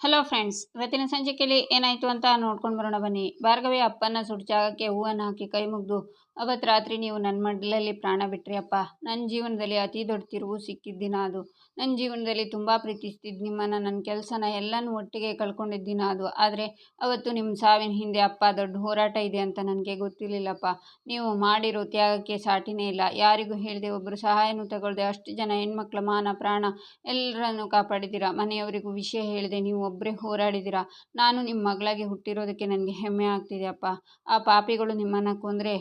Hello friends, ಇವತ್ತಿನ ಸಂಚಿಕೆಯಲ್ಲಿ ಏನಾಯಿತು ಅಂತ ನೋಡ್ಕೊಂಡು ಬರೋಣ ಬನ್ನಿ. ಭಾರ್ಗವಿ ಅಪ್ಪನ ಸುಟ್ಟ ಜಾಗಕ್ಕೆ ಹೂವನ್ನು ಹಾಕಿ ಕೈ ಮುಗಿದು, ಅವತ್ತು ರಾತ್ರಿ ನೀವು ನನ್ನ ಮಡ್ಲಲ್ಲಿ ಪ್ರಾಣ ಬಿಟ್ರಿ ಅಪ್ಪ. ನನ್ನ ಜೀವನದಲ್ಲಿ ಅತಿ ದೊಡ್ಡ ತಿರುವು ಸಿಕ್ಕಿದ್ದ ದಿನ ಅದು. ನನ್ನ ಜೀವನದಲ್ಲಿ ತುಂಬ ಪ್ರೀತಿಸ್ತಿದ್ದು ನಿಮ್ಮನ್ನು, ನನ್ನ ಕೆಲಸನ ಎಲ್ಲನೂ ಒಟ್ಟಿಗೆ ಕಳ್ಕೊಂಡಿದ್ದ ದಿನ ಅದು. ಆದರೆ ಅವತ್ತು ನಿಮ್ಮ ಸಾವಿನ ಹಿಂದೆ ಅಪ್ಪ ದೊಡ್ಡ ಹೋರಾಟ ಇದೆ ಅಂತ ನನಗೆ ಗೊತ್ತಿರಲಿಲ್ಲಪ್ಪ. ನೀವು ಮಾಡಿರೋ ತ್ಯಾಗಕ್ಕೆ ಸಾಟಿನೇ ಇಲ್ಲ. ಯಾರಿಗೂ ಹೇಳದೆ, ಒಬ್ಬರು ಸಹಾಯನೂ ತಗೊಳ್ಳದೆ ಅಷ್ಟು ಜನ ಹೆಣ್ಮಕ್ಳ ಮಾನ ಪ್ರಾಣ ಎಲ್ಲರನ್ನೂ ಕಾಪಾಡಿದ್ದೀರಾ. ಮನೆಯವರಿಗೂ ವಿಷಯ ಹೇಳಿದೆ ನೀವು ಒಬ್ಬರೇ ಹೋರಾಡಿದ್ದೀರಾ. ನಾನು ನಿಮ್ಮ ಮಗಳಾಗಿ ಹುಟ್ಟಿರೋದಕ್ಕೆ ನನಗೆ ಹೆಮ್ಮೆ ಆಗ್ತಿದೆ ಅಪ್ಪ. ಆ ಪಾಪಿಗಳು ನಿಮ್ಮನ್ನು ಕೊಂದರೆ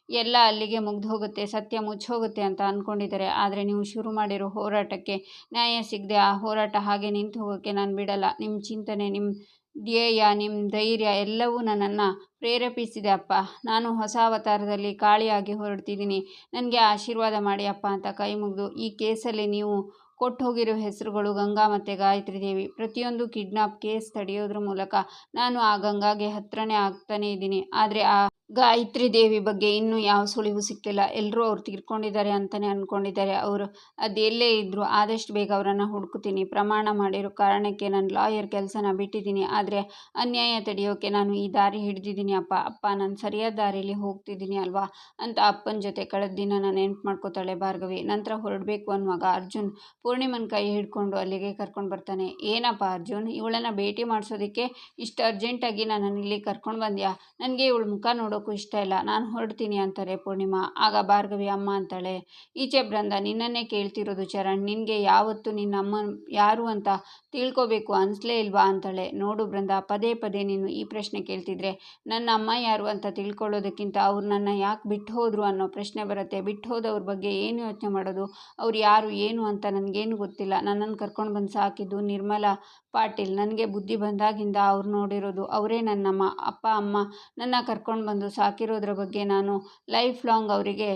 ಎಲ್ಲ ಅಲ್ಲಿಗೆ ಮುಗ್ದು ಹೋಗುತ್ತೆ, ಸತ್ಯ ಮುಚ್ಚೋಗುತ್ತೆ ಅಂತ ಅಂದ್ಕೊಂಡಿದ್ದಾರೆ. ಆದರೆ ನೀವು ಶುರು ಮಾಡಿರೋ ಹೋರಾಟಕ್ಕೆ ನ್ಯಾಯ ಸಿಗದೆ ಆ ಹೋರಾಟ ಹಾಗೆ ನಿಂತು ಹೋಗೋಕ್ಕೆ ನಾನು ಬಿಡಲ್ಲ. ನಿಮ್ಮ ಚಿಂತನೆ, ನಿಮ್ಮ ಧ್ಯೇಯ, ನಿಮ್ಮ ಧೈರ್ಯ ಎಲ್ಲವೂ ನನ್ನನ್ನು ಪ್ರೇರೇಪಿಸಿದೆ ಅಪ್ಪ. ನಾನು ಹೊಸ ಅವತಾರದಲ್ಲಿ ಕಾಳಿಯಾಗಿ ಹೊರಡ್ತಿದ್ದೀನಿ. ನನಗೆ ಆಶೀರ್ವಾದ ಮಾಡಿ ಅಪ್ಪ ಅಂತ ಕೈ ಮುಗಿದು, ಈ ಕೇಸಲ್ಲಿ ನೀವು ಕೊಟ್ಟು ಹೋಗಿರೋ ಹೆಸರುಗಳು ಗಂಗಾ ಮತ್ತು ಗಾಯತ್ರಿ ದೇವಿ. ಪ್ರತಿಯೊಂದು ಕಿಡ್ನಾಪ್ ಕೇಸ್ ತಡೆಯೋದ್ರ ಮೂಲಕ ನಾನು ಆ ಗಂಗಾಗೆ ಹತ್ರನೇ ಆಗ್ತಾನೇ ಇದ್ದೀನಿ. ಆದರೆ ಆ ಗಾಯತ್ರಿ ದೇವಿ ಬಗ್ಗೆ ಇನ್ನೂ ಯಾವ ಸುಳಿವು ಸಿಕ್ಕಿಲ್ಲ. ಎಲ್ಲರೂ ಅವ್ರು ತೀರ್ಕೊಂಡಿದ್ದಾರೆ ಅಂತಲೇ ಅಂದ್ಕೊಂಡಿದ್ದಾರೆ. ಅವರು ಅದೆಲ್ಲೇ ಇದ್ದರೂ ಆದಷ್ಟು ಬೇಗ ಅವರನ್ನು ಹುಡುಕ್ತೀನಿ. ಪ್ರಮಾಣ ಮಾಡಿರೋ ಕಾರಣಕ್ಕೆ ನನ್ನ ಲಾಯರ್ ಕೆಲಸನ ಬಿಟ್ಟಿದ್ದೀನಿ. ಆದರೆ ಅನ್ಯಾಯ ತಡೆಯೋಕ್ಕೆ ನಾನು ಈ ದಾರಿ ಹಿಡಿದಿದ್ದೀನಿ ಅಪ್ಪ. ಅಪ್ಪ, ನಾನು ಸರಿಯಾದ ದಾರಿಯಲ್ಲಿ ಹೋಗ್ತಿದ್ದೀನಿ ಅಲ್ವಾ ಅಂತ ಅಪ್ಪನ ಜೊತೆ ಕಳೆದ ದಿನನ ನೆನ್ಪು ಮಾಡ್ಕೋತಾಳೆ ಭಾರ್ಗವಿ. ನಂತರ ಹೊರಡಬೇಕು ಅನ್ನುವಾಗ ಅರ್ಜುನ್ ಪೂರ್ಣಿಮನ ಕೈ ಹಿಡ್ಕೊಂಡು ಅಲ್ಲಿಗೆ ಕರ್ಕೊಂಡು ಬರ್ತಾನೆ. ಏನಪ್ಪ ಅರ್ಜುನ್, ಇವಳನ್ನು ಭೇಟಿ ಮಾಡಿಸೋದಕ್ಕೆ ಇಷ್ಟು ಅರ್ಜೆಂಟಾಗಿ ನನ್ನನ್ನು ಇಲ್ಲಿ ಕರ್ಕೊಂಡು ಬಂದ್ಯಾ? ನನಗೆ ಇವಳ ಮುಖ ನೋಡೋಕ್ಕೂ ಇಷ್ಟ ಇಲ್ಲ, ನಾನು ಹೊರಡ್ತೀನಿ ಅಂತಾರೆ ಪೂರ್ಣಿಮಾ. ಆಗ ಭಾರ್ಗವಿ ಅಮ್ಮ ಅಂತಾಳೆ, ಈಚೆ ಬೃಂದ ನಿನ್ನನ್ನೇ ಕೇಳ್ತಿರೋದು ಚರಣ್. ನಿನಗೆ ಯಾವತ್ತು ನಿನ್ನ ಅಮ್ಮ ಯಾರು ಅಂತ ತಿಳ್ಕೊಬೇಕು ಅನಿಸ್ಲೇ ಇಲ್ವಾ ಅಂತಾಳೆ. ನೋಡು ಬೃಂದ, ಪದೇ ಪದೇ ನೀನು ಈ ಪ್ರಶ್ನೆ ಕೇಳ್ತಿದ್ರೆ ನನ್ನ ಅಮ್ಮ ಯಾರು ಅಂತ ತಿಳ್ಕೊಳ್ಳೋದಕ್ಕಿಂತ ಅವ್ರು ನನ್ನ ಯಾಕೆ ಬಿಟ್ಟು ಹೋದ್ರು ಅನ್ನೋ ಪ್ರಶ್ನೆ ಬರುತ್ತೆ. ಬಿಟ್ಟು ಹೋದವ್ರ ಬಗ್ಗೆ ಏನು ಯೋಚನೆ ಮಾಡೋದು? ಅವ್ರು ಯಾರು ಏನು ಅಂತ ನನಗೇನು ಗೊತ್ತಿಲ್ಲ. ನನ್ನನ್ನು ಕರ್ಕೊಂಡು ಬಂದು ಸಾಕಿದ್ದು ನಿರ್ಮಲಾ ಪಾಟೀಲ್. ನನಗೆ ಬುದ್ಧಿ ಬಂದಾಗಿಂದ ಅವ್ರು ನೋಡಿರೋದು ಅವರೇ ನನ್ನಮ್ಮ. ಅಪ್ಪ ಅಮ್ಮ ನನ್ನ ಕರ್ಕೊಂಡು ಬಂದು ಸಾಕಿರೋದ್ರ ಬಗ್ಗೆ ನಾನು ಲೈಫ್ ಲಾಂಗ್ ಅವರಿಗೆ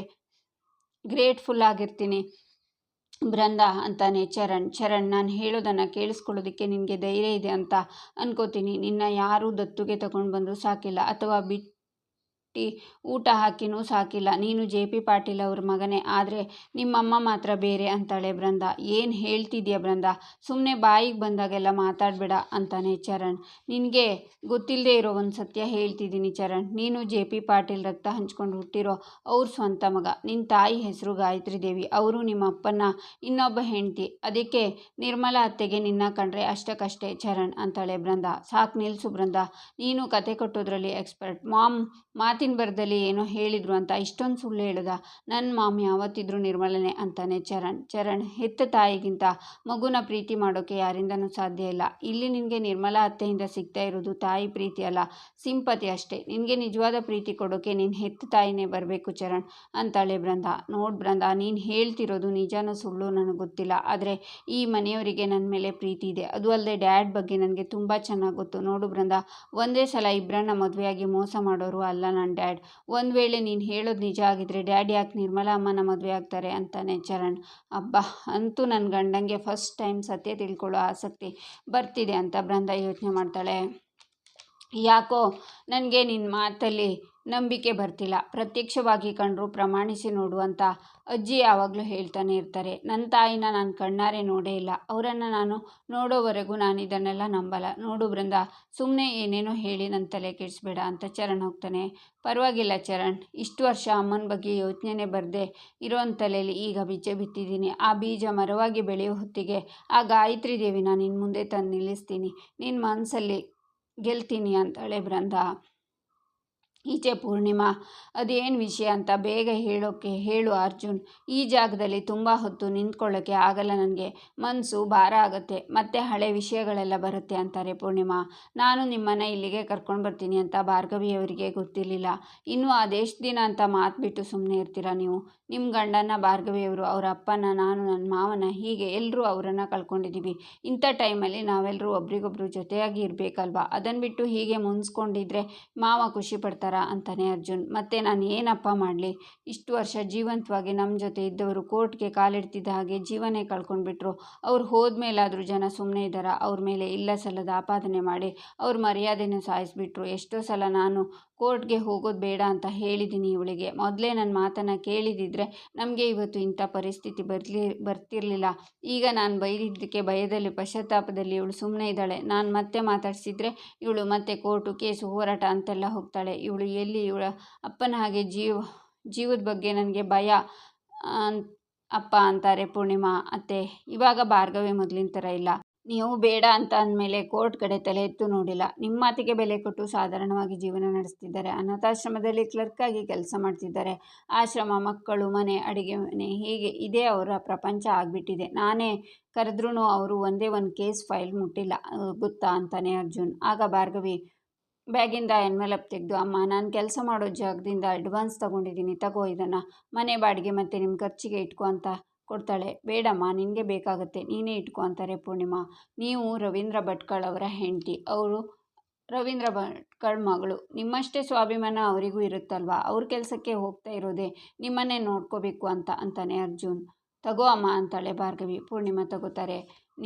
ಗ್ರೇಟ್ಫುಲ್ ಆಗಿರ್ತೀನಿ ಬೃಂದ ಅಂತಾನೆ ಚರಣ್, ನಾನು ಹೇಳೋದನ್ನು ಕೇಳಿಸ್ಕೊಳ್ಳೋದಕ್ಕೆ ನಿನಗೆ ಧೈರ್ಯ ಇದೆ ಅಂತ ಅನ್ಕೋತೀನಿ. ನಿನ್ನ ಯಾರೂ ದತ್ತುಗೆ ತಗೊಂಡು ಬಂದು ಸಾಕಿಲ್ಲ ಅಥವಾ ಊಟ ಹಾಕಿನೂ ಸಾಕಿಲ್ಲ. ನೀನು JP ಪಾಟೀಲ್ ಅವ್ರ ಮಗನೇ. ಆದರೆ ನಿಮ್ಮಮ್ಮ ಮಾತ್ರ ಬೇರೆ ಅಂತಾಳೆ ಬೃಂದ. ಏನು ಹೇಳ್ತಿದ್ಯಾ ಬೃಂದ? ಸುಮ್ಮನೆ ಬಾಯಿಗೆ ಬಂದಾಗೆಲ್ಲ ಮಾತಾಡಬೇಡ ಅಂತಾನೆ ಚರಣ್. ನಿನಗೆ ಗೊತ್ತಿಲ್ಲದೆ ಇರೋ ಒಂದು ಸತ್ಯ ಹೇಳ್ತಿದ್ದೀನಿ ಚರಣ್. ನೀನು JP ಪಾಟೀಲ್ ರಕ್ತ ಹಂಚ್ಕೊಂಡು ಹುಟ್ಟಿರೋ ಅವ್ರ ಸ್ವಂತ ಮಗ. ನಿನ್ನ ತಾಯಿ ಹೆಸರು ಗಾಯತ್ರಿ ದೇವಿ. ಅವರು ನಿಮ್ಮ ಅಪ್ಪನ ಇನ್ನೊಬ್ಬ ಹೆಂಡತಿ. ಅದಕ್ಕೆ ನಿರ್ಮಲಾ ಅತ್ತೆಗೆ ನಿನ್ನ ಕಂಡ್ರೆ ಅಷ್ಟಕ್ಕಷ್ಟೇ ಚರಣ್ ಅಂತಾಳೆ ಬೃಂದ. ಸಾಕು ನಿಲ್ಲಿಸು ಬೃಂದ, ನೀನು ಕತೆ ಕಟ್ಟೋದ್ರಲ್ಲಿ ಎಕ್ಸ್ಪರ್ಟ್. ಮಾಮ್ ಮಾತಿನ ಬರದಲ್ಲಿ ಏನೋ ಹೇಳಿದ್ರು ಅಂತ ಇಷ್ಟೊಂದು ಸುಳ್ಳು ಹೇಳೋದ? ನನ್ನ ಮಾಮ್ ಯಾವತ್ತಿದ್ರು ನಿರ್ಮಲನೆ ಅಂತಾನೆ ಚರಣ್, ಹೆತ್ತ ತಾಯಿಗಿಂತ ಮಗುನ ಪ್ರೀತಿ ಮಾಡೋಕ್ಕೆ ಯಾರಿಂದನೂ ಸಾಧ್ಯ ಇಲ್ಲ. ಇಲ್ಲಿ ನಿನಗೆ ನಿರ್ಮಲಾ ಅತ್ತೆಯಿಂದ ಸಿಗ್ತಾ ಇರೋದು ತಾಯಿ ಪ್ರೀತಿ ಅಲ್ಲ, ಸಿಂಪತಿ ಅಷ್ಟೇ. ನಿನಗೆ ನಿಜವಾದ ಪ್ರೀತಿ ಕೊಡೋಕ್ಕೆ ನಿನ್ನ ಹೆತ್ತ ತಾಯಿನೇ ಬರಬೇಕು ಚರಣ್ ಅಂತಾಳೆ ಬೃಂದ. ನೋಡು ಬೃಂದ, ನೀನು ಹೇಳ್ತಿರೋದು ನಿಜನೋ ಸುಳ್ಳು ನನಗೆ ಗೊತ್ತಿಲ್ಲ. ಆದರೆ ಈ ಮನೆಯವರಿಗೆ ನನ್ನ ಮೇಲೆ ಪ್ರೀತಿ ಇದೆ. ಅದು ಅಲ್ಲದೆ ಡ್ಯಾಡ್ ಬಗ್ಗೆ ನನಗೆ ತುಂಬ ಚೆನ್ನಾಗಿ ಗೊತ್ತು. ನೋಡು ಬೃಂದ, ಒಂದೇ ಸಲ ಇಬ್ಬರನ್ನ ಮದುವೆಯಾಗಿ ಮೋಸ ಮಾಡೋರು ಅಲ್ಲ ನನ್ನ ಡ್ಯಾಡ್. ಒಂದು ವೇಳೆ ನೀನು ಹೇಳೋದು ನಿಜ ಆಗಿದ್ರೆ ಡ್ಯಾಡ್ ಯಾಕೆ ನಿರ್ಮಲಾ ಅಮ್ಮನ ಮದುವೆ ಆಗ್ತಾರೆ ಅಂತಾನೆ ಚರಣ್. ಅಬ್ಬಾ, ಅಂತೂ ನನ್ನ ಗಂಡಂಗೆ ಫಸ್ಟ್ ಟೈಮ್ ಸತ್ಯ ತಿಳ್ಕೊಳ್ಳೋ ಆಸಕ್ತಿ ಬರ್ತಿದೆ ಅಂತ ಬೃಂದ ಯೋಚನೆ ಮಾಡ್ತಾಳೆ. ಯಾಕೋ ನನಗೆ ನಿನ್ನ ಮಾತಲ್ಲಿ ನಂಬಿಕೆ ಬರ್ತಿಲ್ಲ. ಪ್ರತ್ಯಕ್ಷವಾಗಿ ಕಂಡ್ರು ಪ್ರಮಾಣಿಸಿ ನೋಡು ಅಂತ ಅಜ್ಜಿ ಯಾವಾಗಲೂ ಹೇಳ್ತಾನೆ ಇರ್ತಾರೆ. ನನ್ನ ತಾಯಿನ ನಾನು ಕಣ್ಣಾರೆ ನೋಡೇ ಇಲ್ಲ. ಅವರನ್ನು ನಾನು ನೋಡೋವರೆಗೂ ನಾನು ಇದನ್ನೆಲ್ಲ ನಂಬಲ್ಲ. ನೋಡು ಬೃಂದ, ಸುಮ್ಮನೆ ಏನೇನೋ ಹೇಳಿ ನನ್ನ ತಲೆ ಕೆಡಿಸ್ಬೇಡ ಅಂತ ಚರಣ್ ಹೋಗ್ತಾನೆ. ಪರವಾಗಿಲ್ಲ ಚರಣ್, ಇಷ್ಟು ವರ್ಷ ಅಮ್ಮನ ಬಗ್ಗೆ ಯೋಚನೆನೇ ಬರದೆ ಇರೋನ್ ತಲೆಯಲ್ಲಿ ಈಗ ಬೀಜ ಬಿತ್ತಿದ್ದೀನಿ. ಆ ಬೀಜ ಮರವಾಗಿ ಬೆಳೆಯೋ ಹೊತ್ತಿಗೆ ಆ ಗಾಯತ್ರಿ ದೇವಿನ ನಿನ್ನ ಮುಂದೆ ತಂದು ನಿಲ್ಲಿಸ್ತೀನಿ. ನಿನ್ನ ಮನಸ್ಸಲ್ಲಿ ಗೆಲ್ತೀನಿ ಅಂತಾಳೆ ಬೃಂದ. ಈಚೆ ಪೂರ್ಣಿಮಾ, ಅದೇನು ವಿಷಯ ಅಂತ ಬೇಗ ಹೇಳು ಅರ್ಜುನ್. ಈ ಜಾಗದಲ್ಲಿ ತುಂಬ ಹೊತ್ತು ನಿಂತ್ಕೊಳ್ಳೋಕ್ಕೆ ಆಗಲ್ಲ ನನಗೆ. ಮನಸ್ಸು ಭಾರ ಆಗುತ್ತೆ, ಮತ್ತೆ ಹಳೆ ವಿಷಯಗಳೆಲ್ಲ ಬರುತ್ತೆ ಅಂತಾರೆ ಪೂರ್ಣಿಮಾ. ನಾನು ನಿಮ್ಮನ್ನು ಇಲ್ಲಿಗೆ ಕರ್ಕೊಂಡು ಬರ್ತೀನಿ ಅಂತ ಭಾರ್ಗವಿಯವರಿಗೆ ಗೊತ್ತಿರಲಿಲ್ಲ. ಇನ್ನೂ ಅದೆಷ್ಟು ದಿನ ಅಂತ ಮಾತು ಬಿಟ್ಟು ಸುಮ್ಮನೆ ಇರ್ತೀರಾ ನೀವು? ನಿಮ್ಮ ಗಂಡನ ಭಾರ್ಗವಿಯವರು, ಅವರ ಅಪ್ಪನ, ನಾನು, ನನ್ನ ಮಾವನ, ಹೀಗೆ ಎಲ್ಲರೂ ಅವರನ್ನು ಕಳ್ಕೊಂಡಿದ್ದೀವಿ. ಇಂಥ ಟೈಮಲ್ಲಿ ನಾವೆಲ್ಲರೂ ಒಬ್ರಿಗೊಬ್ರು ಜೊತೆಯಾಗಿ ಇರಬೇಕಲ್ವಾ? ಅದನ್ನು ಬಿಟ್ಟು ಹೀಗೆ ಮುನ್ಸ್ಕೊಂಡಿದ್ರೆ ಮಾವ ಖುಷಿ ಪಡ್ತಾರೆ ನಿರ್ಧಾರ ಅಂತಾನೆ ಅರ್ಜುನ್. ಮತ್ತೆ ನಾನು ಏನಪ್ಪ ಮಾಡಲಿ, ಇಷ್ಟು ವರ್ಷ ಜೀವಂತವಾಗಿ ನಮ್ಮ ಜೊತೆ ಇದ್ದವರು ಕೋರ್ಟ್ಗೆ ಕಾಲಿಡ್ತಿದ್ದ ಹಾಗೆ ಜೀವನೇ ಕಳ್ಕೊಂಡ್ಬಿಟ್ರು. ಅವ್ರು ಹೋದ್ಮೇಲಾದರೂ ಜನ ಸುಮ್ಮನೆ ಇದ್ದಾರಾ? ಅವ್ರ ಮೇಲೆ ಇಲ್ಲ ಸಲ್ಲದ ಆಪಾದನೆ ಮಾಡಿ ಅವ್ರ ಮರ್ಯಾದೆನ ಸಾಯಿಸಿಬಿಟ್ರು. ಎಷ್ಟೋ ಸಲ ನಾನು ಕೋರ್ಟ್ಗೆ ಹೋಗೋದು ಬೇಡ ಅಂತ ಹೇಳಿದ್ದೀನಿ ಇವಳಿಗೆ. ಮೊದಲೇ ನನ್ನ ಮಾತನ್ನು ಕೇಳಿದಿದ್ರೆ ನಮಗೆ ಇವತ್ತು ಇಂಥ ಪರಿಸ್ಥಿತಿ ಬರ್ತಿರ್ಲಿಲ್ಲ. ಈಗ ನಾನು ಬೈದಿದ್ದಕ್ಕೆ ಭಯದಲ್ಲಿ ಪಶ್ಚಾತ್ತಾಪದಲ್ಲಿ ಇವಳು ಸುಮ್ಮನೆ ಇದ್ದಾಳೆ. ನಾನು ಮತ್ತೆ ಮಾತಾಡಿಸಿದ್ರೆ ಇವಳು ಮತ್ತೆ ಕೋರ್ಟು ಕೇಸು ಹೋರಾಟ ಅಂತೆಲ್ಲ ಹೋಗ್ತಾಳೆ. ಇವಳು ಎಲ್ಲಿ? ಇವಳ ಅಪ್ಪನ ಹಾಗೆ ಜೀವದ ಬಗ್ಗೆ ನನಗೆ ಭಯ ಅಪ್ಪ ಅಂತಾರೆ ಪೂರ್ಣಿಮಾ ಅತ್ತೆ. ಇವಾಗ ಭಾರ್ಗವಿ ಮೊದಲಿನ ಥರ ಇಲ್ಲ. ನೀವು ಬೇಡ ಅಂತ ಅಂದಮೇಲೆ ಕೋರ್ಟ್ ಕಡೆ ತಲೆ ಎತ್ತು ನೋಡಿಲ್ಲ. ನಿಮ್ಮ ಮಾತಿಗೆ ಬೆಲೆ ಕೊಟ್ಟು ಸಾಧಾರಣವಾಗಿ ಜೀವನ ನಡೆಸ್ತಿದ್ದಾರೆ. ಅನಾಥಾಶ್ರಮದಲ್ಲಿ ಕ್ಲರ್ಕ್ ಆಗಿ ಕೆಲಸ ಮಾಡ್ತಿದ್ದಾರೆ. ಆಶ್ರಮ, ಮಕ್ಕಳು, ಮನೆ, ಅಡುಗೆ ಮನೆ ಹೀಗೆ ಇದೇ ಅವರ ಪ್ರಪಂಚ ಆಗಿಬಿಟ್ಟಿದೆ. ನಾನೇ ಕರೆದ್ರೂ ಅವರು ಒಂದೇ ಒಂದು ಕೇಸ್ ಫೈಲ್ ಮುಟ್ಟಿಲ್ಲ ಗೊತ್ತಾ ಅಂತಾನೆ ಅರ್ಜುನ್. ಆಗ ಭಾರ್ಗವಿ ಬ್ಯಾಗಿಂದ ಎನ್ವೆಲಪ್ ತೆಗೆದು, ಅಮ್ಮ ನಾನು ಕೆಲಸ ಮಾಡೋ ಜಾಗದಿಂದ ಅಡ್ವಾನ್ಸ್ ತೊಗೊಂಡಿದ್ದೀನಿ, ತಗೋ ಇದನ್ನು, ಮನೆ ಬಾಡಿಗೆ ಮತ್ತು ನಿಮ್ಮ ಖರ್ಚಿಗೆ ಇಟ್ಕೊ ಅಂತ ಕೊಡ್ತಾಳೆ. ಬೇಡಮ್ಮ, ನಿನಗೆ ಬೇಕಾಗುತ್ತೆ, ನೀನೇ ಇಟ್ಕೊ ಅಂತಾರೆ ಪೂರ್ಣಿಮಾ. ನೀವು ರವೀಂದ್ರ ಭಟ್ಕಳ್ ಅವರ ಹೆಂಡತಿ, ಅವರು ರವೀಂದ್ರ ಭಟ್ಕಳ್ ಮಗಳು. ನಿಮ್ಮಷ್ಟೇ ಸ್ವಾಭಿಮಾನ ಅವರಿಗೂ ಇರುತ್ತಲ್ವಾ? ಅವ್ರ ಕೆಲಸಕ್ಕೆ ಹೋಗ್ತಾ ಇರೋದೇ ನಿಮ್ಮನ್ನೇ ನೋಡ್ಕೋಬೇಕು ಅಂತಾನೆ ಅರ್ಜುನ್. ತಗೋ ಅಮ್ಮ ಅಂತಾಳೆ ಭಾರ್ಗವಿ. ಪೂರ್ಣಿಮಾ ತಗೋತಾರೆ.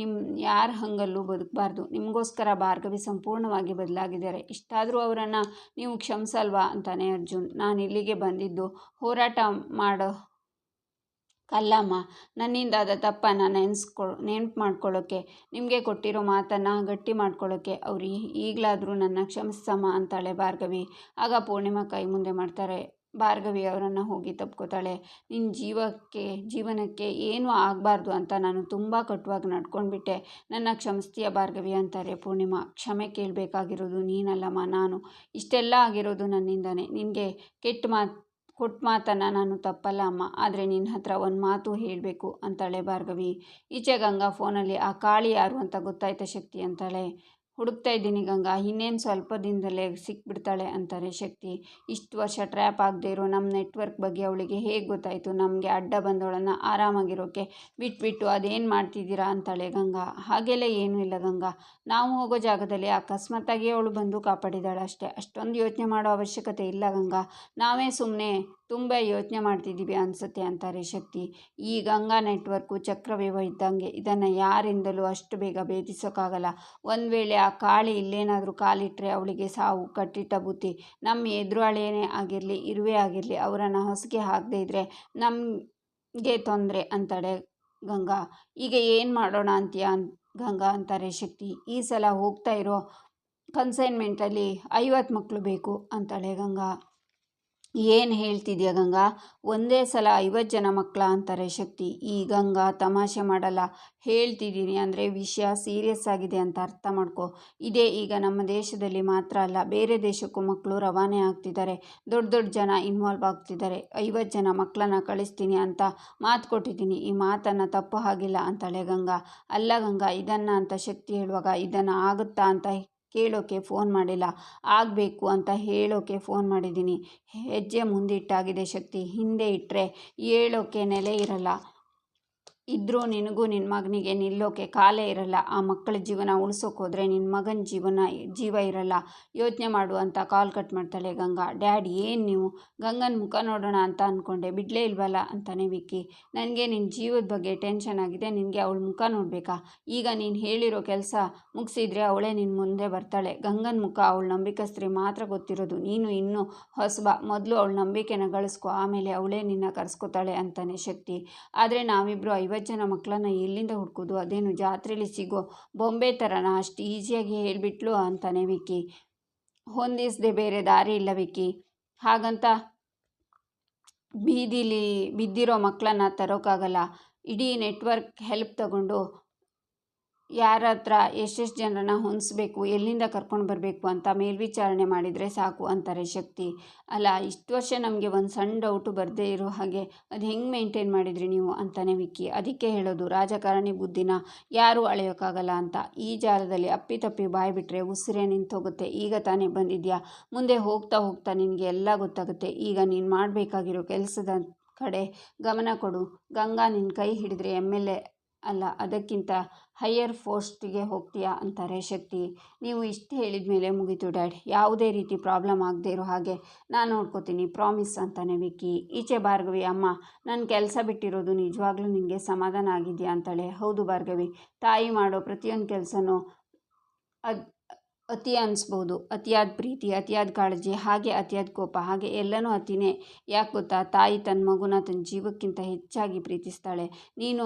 ಯಾರ ಹಂಗಲ್ಲೂ ಬದುಕಬಾರ್ದು. ನಿಮಗೋಸ್ಕರ ಭಾರ್ಗವಿ ಸಂಪೂರ್ಣವಾಗಿ ಬದಲಾಗಿದ್ದಾರೆ. ಇಷ್ಟಾದರೂ ಅವರನ್ನು ನೀವು ಕ್ಷಮಿಸಲ್ವಾ ಅಂತಾನೆ ಅರ್ಜುನ್. ನಾನು ಇಲ್ಲಿಗೆ ಬಂದಿದ್ದು ಹೋರಾಟ ಮಾಡೋ ಕಲ್ಲಮ್ಮ, ನನ್ನಿಂದಾದ ತಪ್ಪನ್ನು ನೆನಪು ಮಾಡ್ಕೊಳ್ಳೋಕ್ಕೆ, ನಿಮಗೆ ಕೊಟ್ಟಿರೋ ಮಾತನ್ನು ಗಟ್ಟಿ ಮಾಡ್ಕೊಳ್ಳೋಕ್ಕೆ. ಅವ್ರು ಈಗಲಾದರೂ ನನ್ನ ಕ್ಷಮಿಸಮ್ಮ ಅಂತಾಳೆ ಭಾರ್ಗವಿ. ಆಗ ಪೂರ್ಣಿಮಾ ಕೈ ಮುಂದೆ ಮಾಡ್ತಾರೆ. ಭಾರ್ಗವಿ ಅವರನ್ನು ಹೋಗಿ ತಪ್ಕೋತಾಳೆ. ನಿನ್ನ ಜೀವನಕ್ಕೆ ಏನೂ ಆಗಬಾರ್ದು ಅಂತ ನಾನು ತುಂಬ ಕಟುವಾಗಿ ನಡ್ಕೊಂಡ್ಬಿಟ್ಟೆ, ನನ್ನ ಕ್ಷಮಿಸ್ತೀಯ ಭಾರ್ಗವಿ ಅಂತಾರೆ ಪೂರ್ಣಿಮಾ. ಕ್ಷಮೆ ಕೇಳಬೇಕಾಗಿರೋದು ನೀನಲ್ಲಮ್ಮ, ನಾನು. ಇಷ್ಟೆಲ್ಲ ಆಗಿರೋದು ನನ್ನಿಂದಾನೆ. ನಿನಗೆ ಕೊಟ್ಟ ಮಾತನ್ನು ನಾನು ತಪ್ಪಲ್ಲ ಅಮ್ಮ, ಆದರೆ ನಿನ್ನ ಹತ್ರ ಒಂದು ಮಾತು ಹೇಳಬೇಕು ಅಂತಾಳೆ ಭಾರ್ಗವಿ. ಈಚೆ ಗಂಗಾ ಫೋನಲ್ಲಿ, ಆ ಕಾಳಿ ಯಾರು ಅಂತ ಗೊತ್ತಾಯ್ತಾ ಶಕ್ತಿ ಅಂತಾಳೆ. ಹುಡುಕ್ತಾ ಇದ್ದೀನಿ ಗಂಗಾ, ಇನ್ನೇನು ಸ್ವಲ್ಪ ದಿನದಲ್ಲೇ ಸಿಕ್ಬಿಡ್ತಾಳೆ ಅಂತಾರೆ ಶಕ್ತಿ. ಇಷ್ಟು ವರ್ಷ ಟ್ರ್ಯಾಪ್ ಆಗದೆ ಇರೋ ನಮ್ಮ ನೆಟ್ವರ್ಕ್ ಬಗ್ಗೆ ಅವಳಿಗೆ ಹೇಗೆ ಗೊತ್ತಾಯಿತು? ನಮಗೆ ಅಡ್ಡ ಬಂದವಳನ್ನು ಆರಾಮಾಗಿರೋಕ್ಕೆ ಬಿಟ್ಬಿಟ್ಟು ಅದೇನು ಮಾಡ್ತಿದ್ದೀರಾ ಅಂತಾಳೆ ಗಂಗಾ. ಹಾಗೆಲ್ಲ ಏನೂ ಇಲ್ಲ ಗಂಗಾ, ನಾವು ಹೋಗೋ ಜಾಗದಲ್ಲಿ ಅಕಸ್ಮಾತ್ತಾಗಿ ಅವಳು ಬಂದು ಕಾಪಾಡಿದಾಳೆ ಅಷ್ಟೇ. ಅಷ್ಟೊಂದು ಯೋಚನೆ ಮಾಡೋ ಅವಶ್ಯಕತೆ ಇಲ್ಲ ಗಂಗಾ, ನಾವೇ ಸುಮ್ಮನೆ ತುಂಬ ಯೋಚನೆ ಮಾಡ್ತಿದ್ದೀವಿ ಅನಿಸುತ್ತೆ ಅಂತಾರೆ ಶಕ್ತಿ. ಈ ಗಂಗಾ ನೆಟ್ವರ್ಕು ಚಕ್ರವ್ಯೂಹ ಇದ್ದಂಗೆ, ಇದನ್ನು ಯಾರಿಂದಲೂ ಅಷ್ಟು ಬೇಗ ಭೇದಿಸೋಕ್ಕಾಗಲ್ಲ. ಒಂದು ವೇಳೆ ಆ ಕಾಳಿ ಇಲ್ಲೇನಾದರೂ ಕಾಲಿಟ್ಟರೆ ಅವಳಿಗೆ ಸಾವು ಕಟ್ಟಿಟ್ಟ ಬುತ್ತಿ. ನಮ್ಮ ಎದುರಾಳಿಯೇ ಆಗಿರಲಿ, ಇರುವೆ ಆಗಿರಲಿ, ಅವರನ್ನು ಹೊಸಗೆ ಹಾಕದೇ ಇದ್ದರೆ ನಮಗೆ ತೊಂದರೆ ಅಂತಾಳೆ ಗಂಗಾ. ಈಗ ಏನು ಮಾಡೋಣ ಅಂತೀಯ ಗಂಗಾ ಅಂತಾರೆ ಶಕ್ತಿ. ಈ ಸಲ ಹೋಗ್ತಾ ಇರೋ ಕನ್ಸೈನ್ಮೆಂಟಲ್ಲಿ 50 ಮಕ್ಕಳು ಬೇಕು ಅಂತಾಳೆ ಗಂಗಾ. ಏನು ಹೇಳ್ತಿದ್ಯಾ ಗಂಗಾ, ಒಂದೇ ಸಲ 50 ಜನ ಮಕ್ಕಳ ಅಂತಾರೆ ಶಕ್ತಿ. ಈ ಗಂಗಾ ತಮಾಷೆ ಮಾಡಲ್ಲ, ಹೇಳ್ತಿದ್ದೀನಿ ಅಂದರೆ ವಿಷಯ ಸೀರಿಯಸ್ ಆಗಿದೆ ಅಂತ ಅರ್ಥ ಮಾಡ್ಕೊ. ಇದೇ ಈಗ ನಮ್ಮ ದೇಶದಲ್ಲಿ ಮಾತ್ರ ಅಲ್ಲ, ಬೇರೆ ದೇಶಕ್ಕೂ ಮಕ್ಕಳು ರವಾನೆ ಆಗ್ತಿದ್ದಾರೆ, ದೊಡ್ಡ ದೊಡ್ಡ ಜನ ಇನ್ವಾಲ್ವ್ ಆಗ್ತಿದ್ದಾರೆ. 50 ಜನ ಮಕ್ಕಳನ್ನ ಕಳಿಸ್ತೀನಿ ಅಂತ ಮಾತು ಕೊಟ್ಟಿದ್ದೀನಿ, ಈ ಮಾತನ್ನು ತಪ್ಪು ಹಾಗಿಲ್ಲ ಅಂತಾಳೆ ಗಂಗಾ. ಅಲ್ಲ ಗಂಗಾ, ಇದನ್ನು ಅಂತ ಶಕ್ತಿ ಹೇಳುವಾಗ ಇದನ್ನು ಆಗುತ್ತಾ ಅಂತ ಕೇಳೋಕ್ಕೆ ಫೋನ್ ಮಾಡಿಲ್ಲ, ಆಗಬೇಕು ಅಂತ ಹೇಳೋಕ್ಕೆ ಫೋನ್ ಮಾಡಿದ್ದೀನಿ. ಹೆಜ್ಜೆ ಮುಂದಿಟ್ಟಾಗಿದೆ ಶಕ್ತಿ, ಹಿಂದೆ ಇಟ್ಟರೆ ಏಳೋಕ್ಕೆ ನೆಲೆ ಇರಲ್ಲ. ಇದ್ದರೂ ನಿನಗೂ ನಿನ್ನ ಮಗನಿಗೆ ನಿಲ್ಲೋಕ್ಕೆ ಕಾಲೇ ಇರಲ್ಲ. ಆ ಮಕ್ಕಳ ಜೀವನ ಉಳಿಸೋಕೆ ಹೋದರೆ ನಿನ್ನ ಮಗನ ಜೀವ ಇರಲ್ಲ. ಯೋಚನೆ ಮಾಡು ಅಂತ ಕಾಲ್ ಕಟ್ ಮಾಡ್ತಾಳೆ ಗಂಗಾ. ಡ್ಯಾಡ್ ಏನು ನೀವು? ಗಂಗನ ಮುಖ ನೋಡೋಣ ಅಂತ ಅಂದ್ಕೊಂಡೆ, ಬಿಡಲೇ ಇಲ್ವಲ್ಲ ಅಂತಾನೆ ವಿಕ್ಕಿ. ನನಗೆ ನಿನ್ನ ಜೀವದ ಬಗ್ಗೆ ಟೆನ್ಷನ್ ಆಗಿದೆ, ನಿನಗೆ ಅವಳ ಮುಖ ನೋಡಬೇಕಾ? ಈಗ ನೀನು ಹೇಳಿರೋ ಕೆಲಸ ಮುಗಿಸಿದ್ರೆ ಅವಳೇ ನಿನ್ನ ಮುಂದೆ ಬರ್ತಾಳೆ. ಗಂಗನ ಮುಖ ಅವಳ ನಂಬಿಕಸ್ತ್ರಿ ಮಾತ್ರ ಗೊತ್ತಿರೋದು, ನೀನು ಇನ್ನೂ ಹೊಸಬ. ಮೊದಲು ಅವಳ ನಂಬಿಕೆನ ಗಳಿಸ್ಕೊ, ಆಮೇಲೆ ಅವಳೇ ನಿನ್ನ ಕರೆಸ್ಕೊತಾಳೆ ಅಂತಾನೆ ಶಕ್ತಿ. ಆದರೆ ನಾವಿಬ್ಬರು 50 ಜನ ಮಕ್ಕಳನ್ನ ಎಲ್ಲಿಂದ ಹುಡ್ಕೋದು? ಅದೇನು ಜಾತ್ರೆಯಲ್ಲಿ ಸಿಗೋ ಬೊಂಬೆ ಥರನ ಅಷ್ಟು ಈಸಿಯಾಗಿ ಹೇಳಿಬಿಟ್ಲು ಅಂತಾನೆ ವಿಕ್ಕಿ. ಹೊಂದಿಸದೆ ಬೇರೆ ದಾರಿ ಇಲ್ಲ ವಿಕ್ಕಿ, ಹಾಗಂತ ಬೀದಿಲಿ ಬಿದ್ದಿರೋ ಮಕ್ಕಳನ್ನ ತರೋಕ್ಕಾಗಲ್ಲ. ಇಡೀ ನೆಟ್ವರ್ಕ್ ಹೆಲ್ಪ್ ತಗೊಂಡು ಯಾರ ಹತ್ರ ಎಷ್ಟೆಷ್ಟು ಜನರನ್ನ ಹೊಂದಿಸ್ಬೇಕು, ಎಲ್ಲಿಂದ ಕರ್ಕೊಂಡು ಬರಬೇಕು ಅಂತ ಮೇಲ್ವಿಚಾರಣೆ ಮಾಡಿದರೆ ಸಾಕು ಅಂತಾರೆ ಶಕ್ತಿ. ಅಲ್ಲ, ಇಷ್ಟು ವರ್ಷ ನಮಗೆ ಒಂದು ಸಣ್ಣ ಡೌಟು ಬರದೇ ಇರೋ ಹಾಗೆ ಅದು ಹೆಂಗೆ ಮೇಂಟೈನ್ ಮಾಡಿದ್ರಿ ನೀವು ಅಂತಾನೆ ವಿಕ್ಕಿ. ಅದಕ್ಕೆ ಹೇಳೋದು, ರಾಜಕಾರಣಿ ಬುದ್ಧಿನ ಯಾರೂ ಅಳೆಯೋಕ್ಕಾಗಲ್ಲ ಅಂತ. ಈ ಜಾಲದಲ್ಲಿ ಅಪ್ಪಿತಪ್ಪಿ ಬಾಯಿ ಬಿಟ್ಟರೆ ಉಸಿರೇ ನಿಂತೋಗುತ್ತೆ. ಈಗ ತಾನೇ ಬಂದಿದ್ಯಾ, ಮುಂದೆ ಹೋಗ್ತಾ ಹೋಗ್ತಾ ನಿನಗೆ ಎಲ್ಲ ಗೊತ್ತಾಗುತ್ತೆ. ಈಗ ನೀನು ಮಾಡಬೇಕಾಗಿರೋ ಕೆಲಸದ ಕಡೆ ಗಮನ ಕೊಡು. ಗಂಗಾ ನಿನ್ನ ಕೈ ಹಿಡಿದ್ರೆ MLA ಅಲ್ಲ ಅದಕ್ಕಿಂತ ಹೈಯರ್ ಪೋಸ್ಟಿಗೆ ಹೋಗ್ತೀಯಾ ಅಂತಾರೆ ಶಕ್ತಿ. ನೀವು ಇಷ್ಟು ಹೇಳಿದ ಮೇಲೆ ಮುಗೀತು ಡ್ಯಾಡ್, ಯಾವುದೇ ರೀತಿ ಪ್ರಾಬ್ಲಮ್ ಆಗದೆ ಇರೋ ಹಾಗೆ ನಾನು ನೋಡ್ಕೋತೀನಿ, ಪ್ರಾಮಿಸ್ ಅಂತಾನೆ ವಿಕ್ಕಿ. ಈಚೆ ಭಾರ್ಗವಿ, ಅಮ್ಮ ನನ್ನ ಕೆಲಸ ಬಿಟ್ಟಿರೋದು ನಿಜವಾಗ್ಲೂ ನಿನಗೆ ಸಮಾಧಾನ ಆಗಿದೆಯಾ ಅಂತಾಳೆ. ಹೌದು ಭಾರ್ಗವಿ, ತಾಯಿ ಮಾಡೋ ಪ್ರತಿಯೊಂದು ಕೆಲಸನೂ ಅತಿ ಅನಿಸ್ಬೋದು. ಅತಿಯಾದ ಪ್ರೀತಿ, ಅತಿಯಾದ ಕಾಳಜಿ, ಹಾಗೆ ಅತಿಯಾದ ಕೋಪ, ಹಾಗೆ ಎಲ್ಲನೂ ಅತಿನೇ. ಯಾಕೆ ಗೊತ್ತಾ, ತಾಯಿ ತನ್ನ ಮಗುನ ತನ್ನ ಜೀವಕ್ಕಿಂತ ಹೆಚ್ಚಾಗಿ ಪ್ರೀತಿಸ್ತಾಳೆ. ನೀನು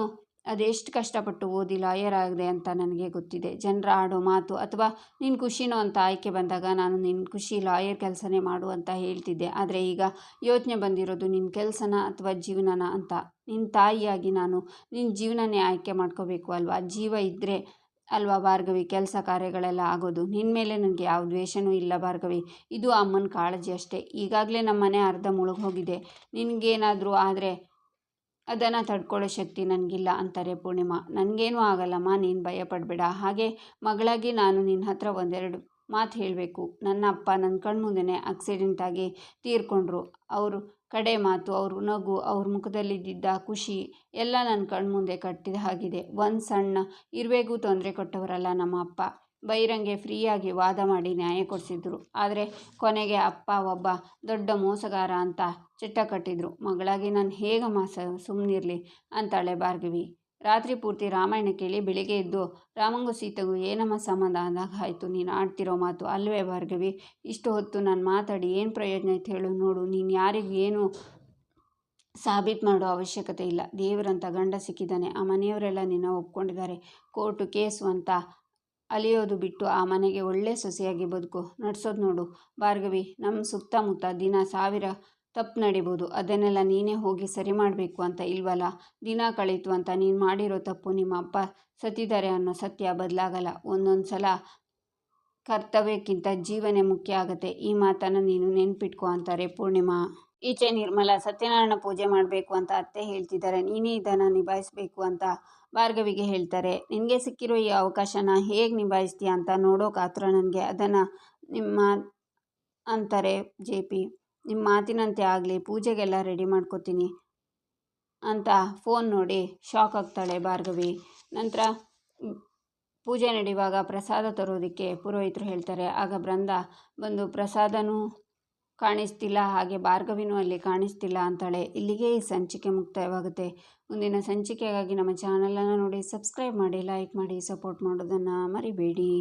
ಅದೆಷ್ಟು ಕಷ್ಟಪಟ್ಟು ಓದಿ ಲಾಯರ್ ಆಗಿದೆ ಅಂತ ನನಗೆ ಗೊತ್ತಿದೆ. ಜನರ ಆಡೋ ಮಾತು ಅಥವಾ ನಿನ್ನ ಖುಷಿನೋ ಅಂತ ಆಯ್ಕೆ ಬಂದಾಗ ನಾನು ನಿನ್ನ ಖುಷಿ ಲಾಯರ್ ಕೆಲಸನೇ ಮಾಡು ಅಂತ ಹೇಳ್ತಿದ್ದೆ. ಆದರೆ ಈಗ ಯೋಚನೆ ಬಂದಿರೋದು ನಿನ್ನ ಕೆಲಸನ ಅಥವಾ ಜೀವನನ ಅಂತ. ನಿನ್ನ ತಾಯಿಯಾಗಿ ನಾನು ನಿನ್ನ ಜೀವನನೇ ಆಯ್ಕೆ ಮಾಡ್ಕೋಬೇಕು ಅಲ್ವಾ. ಜೀವ ಇದ್ದರೆ ಅಲ್ವಾ ಭಾರ್ಗವಿ ಕೆಲಸ ಕಾರ್ಯಗಳೆಲ್ಲ ಆಗೋದು. ನಿನ್ನ ಮೇಲೆ ನನಗೆ ಯಾವ ದ್ವೇಷನೂ ಇಲ್ಲ ಭಾರ್ಗವಿ, ಇದು ಅಮ್ಮನ ಕಾಳಜಿ ಅಷ್ಟೇ. ಈಗಾಗಲೇ ನಮ್ಮ ಮನೆ ಅರ್ಧ ಮುಳುಗೋಗಿದೆ. ನಿನಗೇನಾದರೂ ಆದರೆ ಅದನ್ನು ತಡ್ಕೊಳ್ಳೋ ಶಕ್ತಿ ನನಗಿಲ್ಲ ಅಂತಾರೆ ಪೂರ್ಣಿಮಾ. ನನಗೇನೂ ಆಗಲ್ಲಮ್ಮ, ನೀನು ಭಯಪಡಬೇಡ. ಹಾಗೆ ಮಗಳಾಗಿ ನಾನು ನಿನ್ನ ಹತ್ರ ಒಂದೆರಡು ಮಾತು ಹೇಳಬೇಕು. ನನ್ನ ಅಪ್ಪ ನನ್ನ ಕಣ್ಮುಂದೆನೇ ಆಕ್ಸಿಡೆಂಟಾಗಿ ತೀರ್ಕೊಂಡ್ರು. ಅವರು ಕಡೆ ಮಾತು, ಅವ್ರ ನಗು, ಅವ್ರ ಮುಖದಲ್ಲಿದ್ದ ಖುಷಿ ಎಲ್ಲ ನನ್ನ ಕಣ್ಮುಂದೆ ಕಟ್ಟಿದ ಹಾಗಿದೆ. ಒಂದು ಸಣ್ಣ ಇರುವೆಗೂ ತೊಂದರೆ ಕೊಟ್ಟವರಲ್ಲ ನಮ್ಮ ಅಪ್ಪ. ಬೈರಂಗೆ ಫ್ರೀಯಾಗಿ ವಾದ ಮಾಡಿ ನ್ಯಾಯ ಕೊಡಿಸಿದ್ರು. ಆದರೆ ಕೊನೆಗೆ ಅಪ್ಪ ಒಬ್ಬ ದೊಡ್ಡ ಮೋಸಗಾರ ಅಂತ ಚಟ್ಟ ಕಟ್ಟಿದ್ರು. ಮಗಳಾಗಿ ನಾನು ಹೇಗಮ್ಮ ಸುಮ್ಮನಿರಲಿ ಅಂತಾಳೆ ಭಾರ್ಗವಿ. ರಾತ್ರಿ ಪೂರ್ತಿ ರಾಮಾಯಣ ಕೇಳಿ ಬೆಳಿಗ್ಗೆ ಎದ್ದು ರಾಮಂಗೂ ಸೀತೆಗೂ ಏನಮ್ಮ ಸಮಾಧಾನ ಆಯಿತು ನೀನು ಆಡ್ತಿರೋ ಮಾತು ಅಲ್ವೇ ಭಾರ್ಗವಿ. ಇಷ್ಟು ಹೊತ್ತು ನಾನು ಮಾತಾಡಿ ಏನು ಪ್ರಯೋಜನ ಆಯ್ತು ಹೇಳು. ನೋಡು, ನೀನು ಯಾರಿಗೂ ಏನು ಸಾಬೀತು ಮಾಡೋ ಅವಶ್ಯಕತೆ ಇಲ್ಲ. ದೇವರಂತ ಗಂಡ ಸಿಕ್ಕಿದ್ದಾನೆ. ಆ ಮನೆಯವರೆಲ್ಲ ನಿನ್ನ ಒಪ್ಕೊಂಡಿದ್ದಾರೆ. ಕೋರ್ಟು ಕೇಸು ಅಂತ ಅಲಿಯೋದು ಬಿಟ್ಟು ಆ ಮನೆಗೆ ಒಳ್ಳೆ ಸೊಸೆಯಾಗಿ ಬದುಕು ನಡ್ಸೋದು ನೋಡು ಭಾರ್ಗವಿ. ನಮ್ಮ ಸುತ್ತಮುತ್ತ ದಿನ 1000 ತಪ್ಪು ನಡಿಬೋದು. ಅದನ್ನೆಲ್ಲ ನೀನೇ ಹೋಗಿ ಸರಿ ಮಾಡಬೇಕು ಅಂತ ಇಲ್ವಲ್ಲ. ದಿನ ಕಳೀತು ಅಂತ ನೀನು ಮಾಡಿರೋ ತಪ್ಪು, ನಿಮ್ಮ ಅಪ್ಪ ಸತ್ತಿದ್ದಾರೆ ಅನ್ನೋ ಸತ್ಯ ಬದಲಾಗಲ್ಲ. ಒಂದೊಂದು ಸಲ ಕರ್ತವ್ಯಕ್ಕಿಂತ ಜೀವನೇ ಮುಖ್ಯ ಆಗತ್ತೆ. ಈ ಮಾತನ್ನು ನೀನು ನೆನ್ಪಿಟ್ಕೋ ಅಂತಾರೆ ಪೂರ್ಣಿಮಾ. ಈಚೆ ನಿರ್ಮಲಾ ಸತ್ಯನಾರಾಯಣ ಪೂಜೆ ಮಾಡಬೇಕು ಅಂತ ಅತ್ತೆ ಹೇಳ್ತಿದ್ದಾರೆ. ನೀನೇ ಇದನ್ನು ನಿಭಾಯಿಸಬೇಕು ಅಂತ ಭಾರ್ಗವಿಗೆ ಹೇಳ್ತಾರೆ. ನಿನಗೆ ಸಿಕ್ಕಿರೋ ಈ ಅವಕಾಶನ ಹೇಗೆ ನಿಭಾಯಿಸ್ತೀಯ ಅಂತ ನೋಡೋ ಕಾತುರ ನನಗೆ. ಅದನ್ನು ನಿಮ್ಮ ಅಂತಾರೆ JP. ನಿಮ್ಮ ಮಾತಿನಂತೆ ಆಗಲಿ, ಪೂಜೆಗೆಲ್ಲ ರೆಡಿ ಮಾಡ್ಕೋತೀನಿ ಅಂತ ಫೋನ್ ನೋಡಿ ಶಾಕ್ ಆಗ್ತಾಳೆ ಭಾರ್ಗವಿ. ನಂತರ ಪೂಜೆ ನಡೆಯುವಾಗ ಪ್ರಸಾದ ತರೋದಕ್ಕೆ ಪುರೋಹಿತರು ಹೇಳ್ತಾರೆ. ಆಗ ಬೃಂದ ಬಂದು ಪ್ರಸಾದನೂ ಕಾಣಿಸ್ತಿಲ್ಲ, ಹಾಗೆ ಭಾರ್ಗವಿನೂ ಅಲ್ಲಿ ಕಾಣಿಸ್ತಿಲ್ಲ ಅಂತಾಳೆ. ಇಲ್ಲಿಗೆ ಈ ಸಂಚಿಕೆ ಮುಕ್ತಾಯವಾಗುತ್ತೆ. ಮುಂದಿನ ಸಂಚಿಕೆಗಾಗಿ ನಮ್ಮ ಚಾನಲನ್ನು ನೋಡಿ ಸಬ್ಸ್ಕ್ರೈಬ್ ಮಾಡಿ, ಲೈಕ್ ಮಾಡಿ, ಸಪೋರ್ಟ್ ಮಾಡೋದನ್ನು ಮರಿಬೇಡಿ.